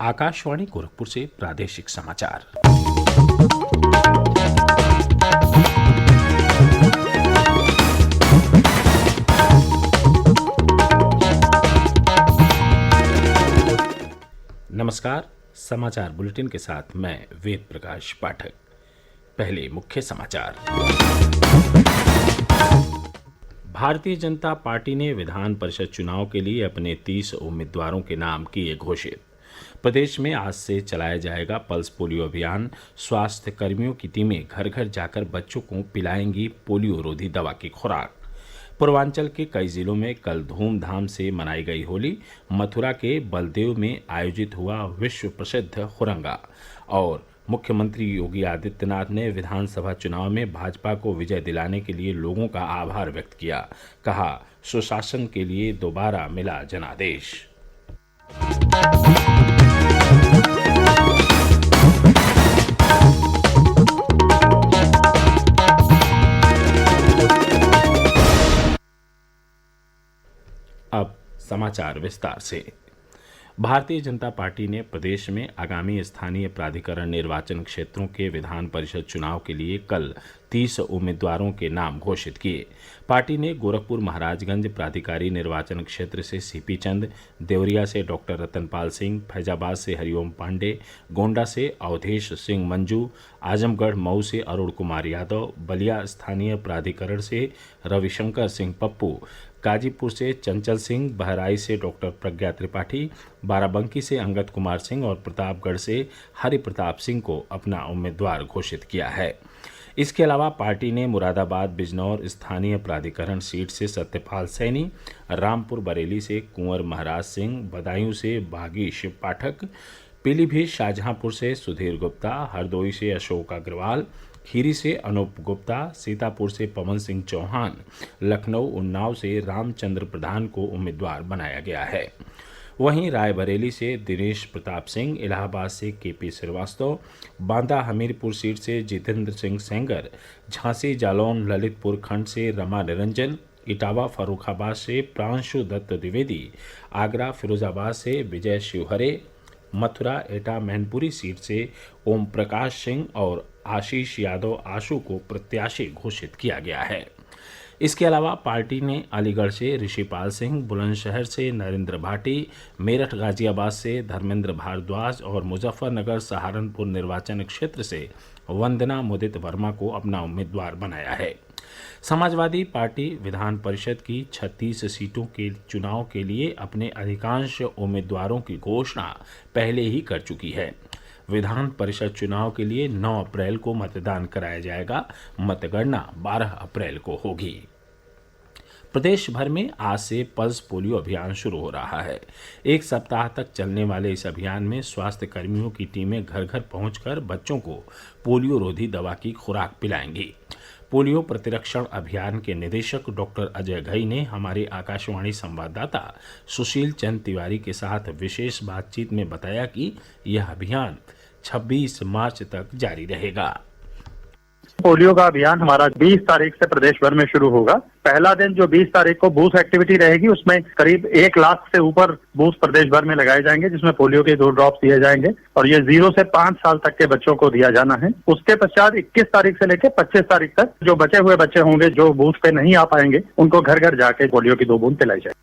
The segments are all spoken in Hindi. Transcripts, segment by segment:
आकाशवाणी गोरखपुर से प्रादेशिक समाचार। नमस्कार। समाचार बुलेटिन के साथ मैं वेद प्रकाश पाठक। पहले मुख्य समाचार। भारतीय जनता पार्टी ने विधान परिषद चुनाव के लिए अपने 30 उम्मीदवारों के नाम किए घोषित। प्रदेश में आज से चलाया जाएगा पल्स पोलियो अभियान। स्वास्थ्य कर्मियों की टीमें घर घर जाकर बच्चों को पिलाएंगी पोलियो रोधी दवा की खुराक। पूर्वांचल के कई जिलों में कल धूमधाम से मनाई गई होली। मथुरा के बलदेव में आयोजित हुआ विश्व प्रसिद्ध हुरंगा। और मुख्यमंत्री योगी आदित्यनाथ ने विधानसभा चुनाव में भाजपा को विजय दिलाने के लिए लोगों का आभार व्यक्त किया। कहा, सुशासन के लिए दोबारा मिला जनादेश। अब समाचार विस्तार से। भारतीय जनता पार्टी ने प्रदेश में आगामी स्थानीय प्राधिकरण निर्वाचन क्षेत्रों के विधान परिषद चुनाव के लिए कल 30 उम्मीदवारों के नाम घोषित किए। पार्टी ने गोरखपुर महाराजगंज प्राधिकारी निर्वाचन क्षेत्र से सीपी चंद, देवरिया से डॉक्टर रतनपाल सिंह, फैजाबाद से हरिओम पांडे, गोंडा से अवधेश सिंह मंजू, आजमगढ़ मऊ से अरुण कुमार यादव, बलिया स्थानीय प्राधिकरण से रविशंकर सिंह पप्पू, गाजीपुर से चंचल सिंह, बहराइच से डॉक्टर प्रज्ञा त्रिपाठी, बाराबंकी से अंगद कुमार सिंह और प्रतापगढ़ से हरि प्रताप सिंह को अपना उम्मीदवार घोषित किया है। इसके अलावा पार्टी ने मुरादाबाद बिजनौर स्थानीय प्राधिकरण सीट से सत्यपाल सैनी, रामपुर बरेली से कुंवर महाराज सिंह, बदायूं से बागीश पाठक, पीलीभीत शाहजहांपुर से सुधीर गुप्ता, हरदोई से अशोक अग्रवाल, खीरी से अनूप गुप्ता, सीतापुर से पवन सिंह चौहान, लखनऊ उन्नाव से रामचंद्र प्रधान को उम्मीदवार बनाया गया है। वहीं रायबरेली से दिनेश प्रताप सिंह, इलाहाबाद से केपी श्रीवास्तव, बांदा हमीरपुर सीट से जितेंद्र सिंह सेंगर, झांसी जालौन ललितपुर खंड से रमा निरंजन, इटावा फर्रुखाबाद से प्रांशु दत्त द्विवेदी, आगरा फिरोजाबाद से विजय शिवहरे, मथुरा एटा मैनपुरी सीट से ओम प्रकाश सिंह और आशीष यादव आशु को प्रत्याशी घोषित किया गया है। इसके अलावा पार्टी ने अलीगढ़ से ऋषिपाल सिंह, बुलंदशहर से नरेंद्र भाटी, मेरठ गाजियाबाद से धर्मेंद्र भारद्वाज और मुजफ्फरनगर सहारनपुर निर्वाचन क्षेत्र से वंदना मुदित वर्मा को अपना उम्मीदवार बनाया है। समाजवादी पार्टी विधान परिषद की 36 सीटों के चुनाव के लिए अपने अधिकांश उम्मीदवारों की घोषणा पहले ही कर चुकी है। विधान परिषद चुनाव के लिए 9 अप्रैल को मतदान कराया जाएगा। मतगणना 12 अप्रैल को होगी। प्रदेश भर में आज से पल्स पोलियो अभियान शुरू हो रहा है। एक सप्ताह तक चलने वाले इस अभियान में स्वास्थ्य कर्मियों की टीमें घर घर पहुंचकर बच्चों को पोलियो रोधी दवा की खुराक पिलाएंगी। पोलियो प्रतिरक्षण अभियान के निदेशक डॉक्टर अजय घई ने हमारे आकाशवाणी संवाददाता सुशील चंद तिवारी के साथ विशेष बातचीत में बताया कि यह अभियान 26 मार्च तक जारी रहेगा। पोलियो का अभियान हमारा 20 तारीख से प्रदेश भर में शुरू होगा। पहला दिन जो 20 तारीख को बूथ एक्टिविटी रहेगी, उसमें करीब 1 लाख से ऊपर बूथ प्रदेश भर में लगाए जाएंगे, जिसमें पोलियो के 2 ड्रॉप्स दिए जाएंगे और ये 0 से 5 साल तक के बच्चों को दिया जाना है। उसके पश्चात 21 तारीख से लेकर 25 तारीख तक जो बचे हुए बच्चे होंगे जो बूथ पे नहीं आ पाएंगे, उनको घर घर जाके पोलियो की 2 बूंद पिलाई जाएगी।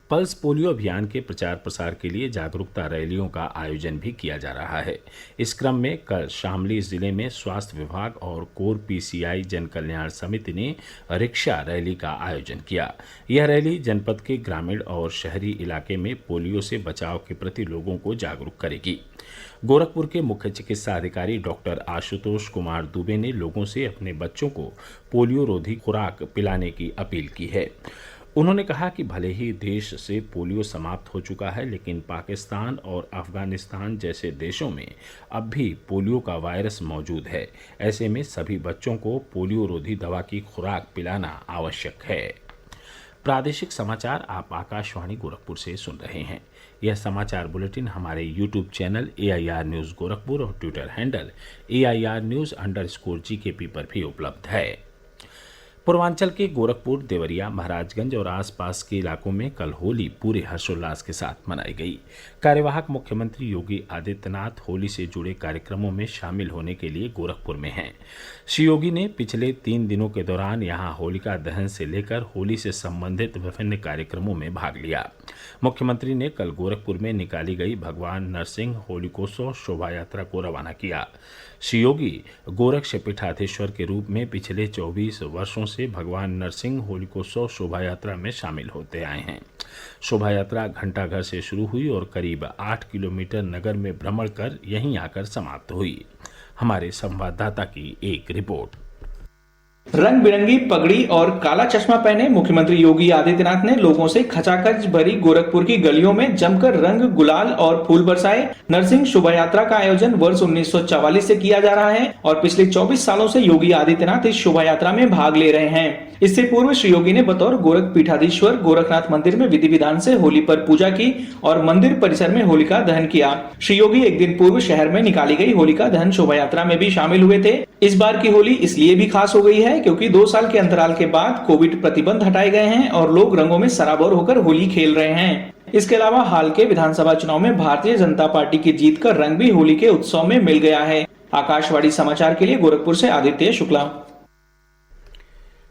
पल्स पोलियो अभियान के प्रचार प्रसार के लिए जागरूकता रैलियों का आयोजन भी किया जा रहा है। इस क्रम में कल शामली जिले में स्वास्थ्य विभाग और कोर पीसीआई जन कल्याण समिति ने रिक्शा रैली का आयोजन किया। यह रैली जनपद के ग्रामीण और शहरी इलाके में पोलियो से बचाव के प्रति लोगों को जागरूक करेगी। गोरखपुर के मुख्य चिकित्सा अधिकारी डॉक्टर आशुतोष कुमार दुबे ने लोगों से अपने बच्चों को पोलियो रोधी खुराक पिलाने की अपील की है। उन्होंने कहा कि भले ही देश से पोलियो समाप्त हो चुका है, लेकिन पाकिस्तान और अफगानिस्तान जैसे देशों में अब भी पोलियो का वायरस मौजूद है। ऐसे में सभी बच्चों को पोलियो रोधी दवा की खुराक पिलाना आवश्यक है। प्रादेशिक समाचार आप आकाशवाणी गोरखपुर से सुन रहे हैं। यह समाचार बुलेटिन हमारे YouTube channel AIR news Gorakhpur और ट्विटर हैंडल AIR न्यूज़_GKP पर भी उपलब्ध है। पूर्वांचल के गोरखपुर, देवरिया, महाराजगंज और आसपास के इलाकों में कल होली पूरे हर्षोल्लास के साथ मनाई गई। कार्यवाहक मुख्यमंत्री योगी आदित्यनाथ होली से जुड़े कार्यक्रमों में शामिल होने के लिए गोरखपुर में हैं। श्री योगी ने पिछले 3 दिनों के दौरान यहां होलिका दहन से लेकर होली से संबंधित विभिन्न कार्यक्रमों में भाग लिया। मुख्यमंत्री ने कल गोरखपुर में निकाली गई भगवान नरसिंह होलिकोत्सव शोभा यात्रा को रवाना किया। श्री योगी गोरक्ष पीठाधीश्वर के रूप में पिछले 24 वर्षों से भगवान नरसिंह होलिकोत्सव शोभा यात्रा में शामिल होते आए हैं। शोभा यात्रा घंटाघर से शुरू हुई और करीब 8 किलोमीटर नगर में भ्रमण कर यहीं आकर समाप्त हुई। हमारे संवाददाता की एक रिपोर्ट। रंग बिरंगी पगड़ी और काला चश्मा पहने मुख्यमंत्री योगी आदित्यनाथ ने लोगों से खचाखच भरी गोरखपुर की गलियों में जमकर रंग गुलाल और फूल बरसाए। नरसिंह शोभा यात्रा का आयोजन वर्ष 1944 से किया जा रहा है और पिछले 24 सालों से योगी आदित्यनाथ इस शोभा यात्रा में भाग ले रहे हैं। इससे पूर्व श्री योगी ने बतौर गोरख पीठाधीश्वर गोरखनाथ मंदिर में विधि विधान से होली पर पूजा की और मंदिर परिसर में होलिका दहन किया। श्री योगी एक दिन पूर्व शहर में निकाली गई होलिका दहन शोभा यात्रा में भी शामिल हुए थे। इस बार की होली इसलिए भी खास हो गई है क्योंकि 2 साल के अंतराल के बाद कोविड प्रतिबंध हटाए गए हैं और लोग रंगों में सराबोर होकर होली खेल रहे हैं। इसके अलावा हाल के विधानसभा चुनाव में भारतीय जनता पार्टी की जीत का रंग भी होली के उत्सव में मिल गया है। आकाशवाणी समाचार के लिए गोरखपुर से आदित्य शुक्ला।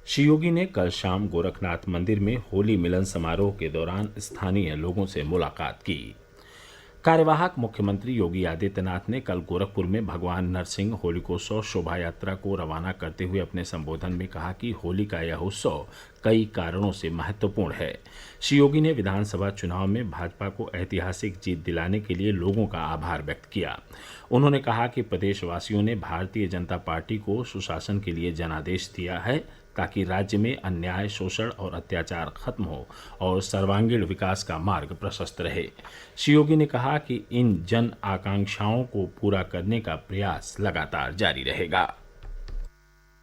श्री योगी ने कल शाम गोरखनाथ मंदिर में होली मिलन समारोह के दौरान स्थानीय लोगों से मुलाकात की। कार्यवाहक मुख्यमंत्री योगी आदित्यनाथ ने कल गोरखपुर में भगवान नरसिंह होलिकोत्सव शोभा यात्रा को रवाना करते हुए अपने संबोधन में कहा कि होली का यह उत्सव कई कारणों से महत्वपूर्ण है। श्री योगी ने विधानसभा चुनाव में भाजपा को ऐतिहासिक जीत दिलाने के लिए लोगों का आभार व्यक्त किया। उन्होंने कहा कि प्रदेशवासियों ने भारतीय जनता पार्टी को सुशासन के लिए जनादेश दिया है ताकि राज्य में अन्याय, शोषण और अत्याचार खत्म हो और सर्वांगीण विकास का मार्ग प्रशस्त रहे। श्री योगी ने कहा कि इन जन आकांक्षाओं को पूरा करने का प्रयास लगातार जारी रहेगा।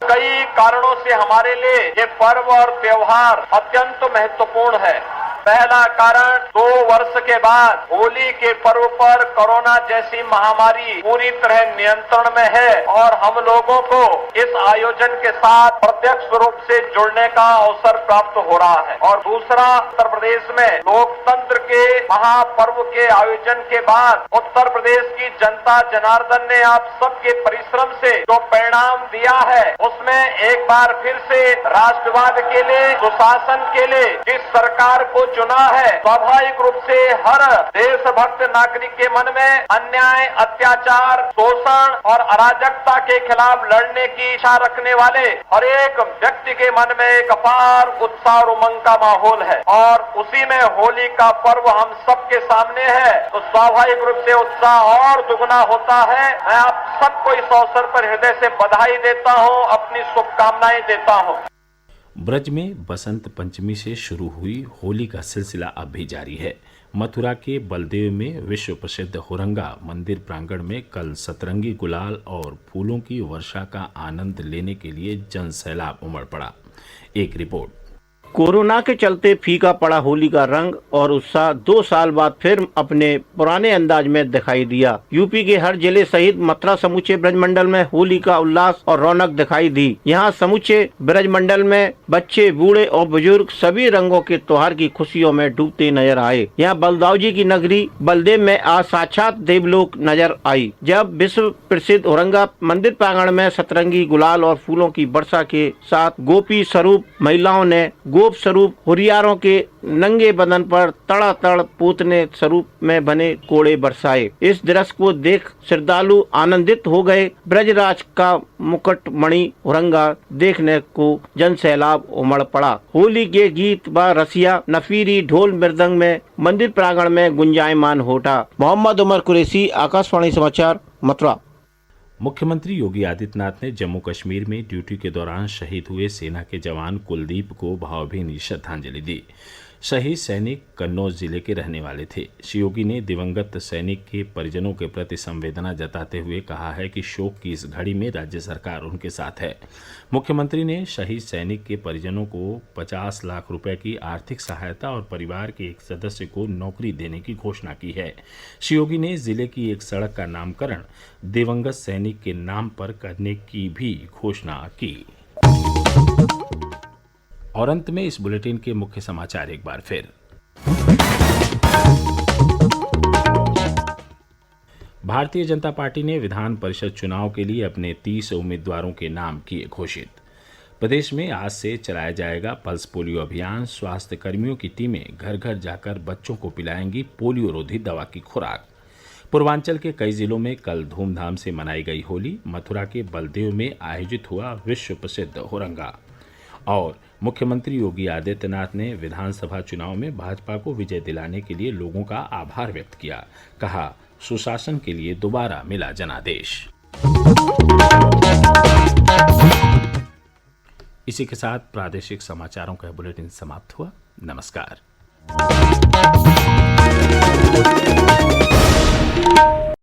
कई कारणों से हमारे लिए ये पर्व और त्योहार अत्यंत महत्वपूर्ण है। पहला कारण 2 वर्ष के बाद होली के पर्व पर कोरोना जैसी महामारी पूरी तरह नियंत्रण में है और हम लोगों को इस आयोजन के साथ प्रत्यक्ष रूप से जुड़ने का अवसर प्राप्त हो रहा है। और दूसरा, उत्तर प्रदेश में लोकतंत्र के महापर्व के आयोजन के बाद उत्तर प्रदेश की जनता जनार्दन ने आप सबके परिश्रम से जो परिणाम दिया है उसमें एक बार फिर से राष्ट्रवाद के लिए, सुशासन के लिए जिस सरकार को चुना है, स्वाभाविक रूप से हर देशभक्त नागरिक के मन में अन्याय, अत्याचार, शोषण और अराजकता के खिलाफ लड़ने की इच्छा रखने वाले हर एक व्यक्ति के मन में एक अपार उत्साह और उमंग का माहौल है और उसी में होली का पर्व हम सबके सामने है तो स्वाभाविक रूप से उत्साह और दुगना होता है। मैं आप सबको इस अवसर पर हृदय से बधाई देता हूँ, अपनी शुभकामनाएं देता हूँ। ब्रज में बसंत पंचमी से शुरू हुई होली का सिलसिला अब भी जारी है। मथुरा के बलदेव में विश्व प्रसिद्ध हुरंगा मंदिर प्रांगण में कल सतरंगी गुलाल और फूलों की वर्षा का आनंद लेने के लिए जन सैलाब उमड़ पड़ा। एक रिपोर्ट। कोरोना के चलते फीका पड़ा होली का रंग और उत्साह 2 साल बाद फिर अपने पुराने अंदाज में दिखाई दिया। यूपी के हर जिले सहित मथुरा समूचे ब्रजमंडल में होली का उल्लास और रौनक दिखाई दी। यहाँ समूचे ब्रजमंडल में बच्चे, बूढ़े और बुजुर्ग सभी रंगों के त्योहार की खुशियों में डूबते नजर आए। यहाँ बलदाऊ जी की नगरी बलदेव में आज साक्षात देवलोक नजर आई, जब विश्व प्रसिद्ध औरंगा मंदिर प्रांगण में सतरंगी गुलाल और फूलों की वर्षा के साथ गोपी स्वरूप महिलाओं ने गोप स्वरूप हुरियारों के नंगे बदन पर तड़ातड़ पूतने स्वरूप में बने कोड़े बरसाए। इस दृश्य को देख श्रद्धालु आनंदित हो गए। ब्रजराज का मुकुटमणि हुरंगा देखने को जन सैलाब उमड़ पड़ा। होली के गीत व रसिया नफीरी ढोल मृदंग में मंदिर प्रांगण में गुंजायमान हो उठा। मोहम्मद उमर कुरैशी, आकाशवाणी समाचार, मथुरा। मुख्यमंत्री योगी आदित्यनाथ ने जम्मू कश्मीर में ड्यूटी के दौरान शहीद हुए सेना के जवान कुलदीप को भावभीनी श्रद्धांजलि दी। शहीद सैनिक कन्नौज जिले के रहने वाले थे। श्री योगी ने दिवंगत सैनिक के परिजनों के प्रति संवेदना जताते हुए कहा है कि शोक की इस घड़ी में राज्य सरकार उनके साथ है। मुख्यमंत्री ने शहीद सैनिक के परिजनों को 50 लाख रुपए की आर्थिक सहायता और परिवार के एक सदस्य को नौकरी देने की घोषणा की है। श्री योगी ने जिले की एक सड़क का नामकरण दिवंगत सैनिक के नाम पर करने की भी घोषणा की। और अंत में इस बुलेटिन के मुख्य समाचार एक बार फिर। भारतीय जनता पार्टी ने विधान परिषद चुनाव के लिए अपने 30 उम्मीदवारों के नाम किए घोषित। प्रदेश में आज से चलाया जाएगा पल्स पोलियो अभियान। स्वास्थ्य कर्मियों की टीमें घर घर जाकर बच्चों को पिलाएंगी पोलियो रोधी दवा की खुराक। पूर्वांचल के कई जिलों में कल धूमधाम से मनाई गई होली। मथुरा के बलदेव में आयोजित हुआ विश्व प्रसिद्ध हुरंगा। और मुख्यमंत्री योगी आदित्यनाथ ने विधानसभा चुनाव में भाजपा को विजय दिलाने के लिए लोगों का आभार व्यक्त किया। कहा, सुशासन के लिए दोबारा मिला जनादेश। इसी के साथ प्रादेशिक समाचारों का बुलेटिन समाप्त हुआ। नमस्कार।